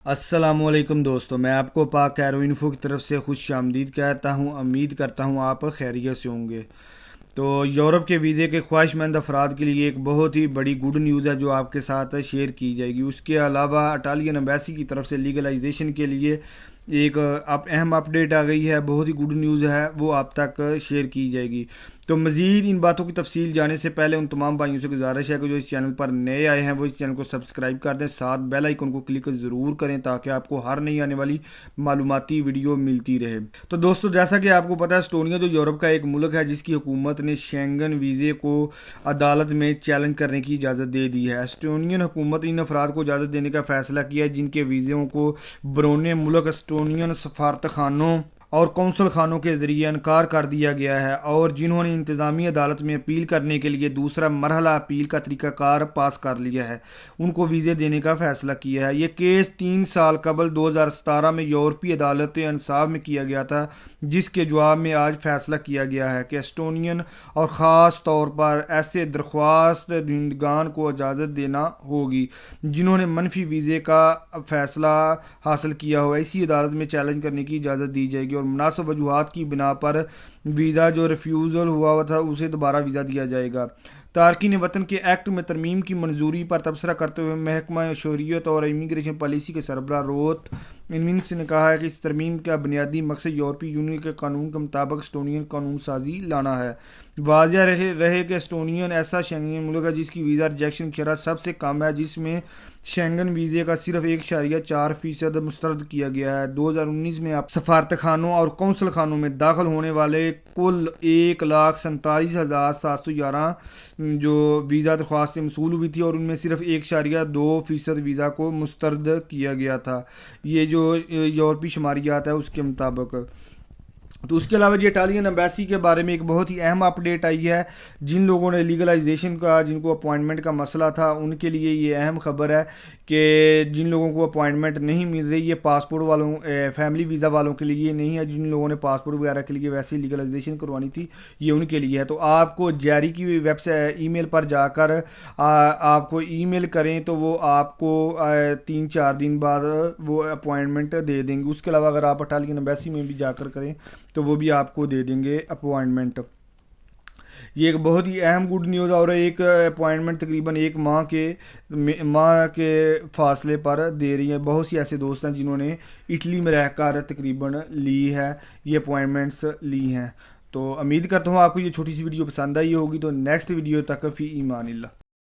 السلام علیکم دوستو، میں آپ کو پاک ایرو انفو کی طرف سے خوش آمدید کہتا ہوں۔ امید کرتا ہوں آپ خیریت سے ہوں گے۔ تو یورپ کے ویزے کے خواہش مند افراد کے لیے ایک بہت ہی بڑی گڈ نیوز ہے جو آپ کے ساتھ شیئر کی جائے گی۔ اس کے علاوہ اٹالین ایمبیسی کی طرف سے لیگلائزیشن کے لیے ایک اہم اپڈیٹ آ گئی ہے، بہت ہی گڈ نیوز ہے، وہ آپ تک شیئر کی جائے گی۔ تو مزید ان باتوں کی تفصیل جانے سے پہلے ان تمام بھائیوں سے گزارش ہے کہ جو اس چینل پر نئے آئے ہیں وہ اس چینل کو سبسکرائب کر دیں، ساتھ بیل آئیکن کو کلک ضرور کریں تاکہ آپ کو ہر نئی آنے والی معلوماتی ویڈیو ملتی رہے۔ تو دوستو، جیسا کہ آپ کو پتہ ہے، اسٹونیا جو یورپ کا ایک ملک ہے جس کی حکومت نے شینگن ویزے کو عدالت میں چیلنج کرنے کی اجازت دے دی ہے۔ اسٹونین حکومت ان افراد کو اجازت دینے کا فیصلہ کیا ہے جن کے ویزوں کو بیرون ملک اسٹونین سفارتخانوں اور قونصل خانوں کے ذریعے انکار کر دیا گیا ہے، اور جنہوں نے انتظامی عدالت میں اپیل کرنے کے لیے دوسرا مرحلہ اپیل کا طریقہ کار پاس کر لیا ہے، ان کو ویزے دینے کا فیصلہ کیا ہے۔ یہ کیس 3 سال قبل 2017 میں یورپی عدالت انصاف میں کیا گیا تھا، جس کے جواب میں آج فیصلہ کیا گیا ہے کہ اسٹونین اور خاص طور پر ایسے درخواست دہندگان کو اجازت دینا ہوگی جنہوں نے منفی ویزے کا فیصلہ حاصل کیا ہوا، اسی عدالت میں چیلنج کرنے کی اجازت دی جائے گی، اور مناسب وجوہات کی بنا پر ویزا جو ریفیوزل ہوا تھا اسے دوبارہ ویزا دیا جائے گا۔ تارکین وطن کے ایکٹ میں ترمیم کی منظوری پر تبصرہ کرتے ہوئے محکمہ شہریت اور امیگریشن پالیسی کے سربراہ روت انونس نے کہا ہے کہ اس ترمیم کا بنیادی مقصد یورپی یونین کے قانون کے مطابق اسٹونین قانون سازی لانا ہے۔ واضح رہے کہ اسٹونین ایسا شینگن ملک ہے جس کی ویزا ریجیکشن شرح سب سے کم ہے، جس میں شینگن ویزے کا صرف 1.4% مسترد کیا گیا ہے۔ 2019 میں سفارتخانوں اور قونصل خانوں میں داخل ہونے والے کل 1,47,711 جو ویزا درخواستیں موصول ہوئی تھی، اور ان میں صرف 1.2% ویزا کو مسترد کیا گیا تھا، یہ جو یورپی شماریات ہے اس کے مطابق۔ تو اس کے علاوہ یہ اٹالین ایمبیسی کے بارے میں ایک بہت ہی اہم اپڈیٹ آئی ہے۔ جن لوگوں نے لیگلائزیشن کا، جن کو اپوائنٹمنٹ کا مسئلہ تھا، ان کے لیے یہ اہم خبر ہے کہ جن لوگوں کو اپوائنٹمنٹ نہیں مل رہی، یہ پاسپورٹ والوں، فیملی ویزا والوں کے لیے نہیں ہے۔ جن لوگوں نے پاسپورٹ وغیرہ کے لیے ویسے لیگلائزیشن کروانی تھی، یہ ان کے لیے ہے۔ تو آپ کو جیری کی ویب سائٹ ای میل پر جا کر آپ کو ای میل کریں تو وہ آپ کو 3-4 دن بعد وہ اپوائنٹمنٹ دے دیں گے۔ اس کے علاوہ اگر آپ اٹالین ایمبیسی میں بھی جا کر کریں تو وہ بھی آپ کو دے دیں گے اپوائنٹمنٹ۔ یہ ایک بہت ہی اہم گڈ نیوز، اور ایک اپوائنٹمنٹ تقریباً 1 ماہ کے فاصلے پر دے رہی ہے۔ بہت سی ایسے دوست ہیں جنہوں نے اٹلی میں رہ کر تقریباً لی ہے، یہ اپوائنٹمنٹس لی ہیں۔ تو امید کرتا ہوں آپ کو یہ چھوٹی سی ویڈیو پسند آئی ہوگی۔ تو نیکسٹ ویڈیو تک فی امان اللہ۔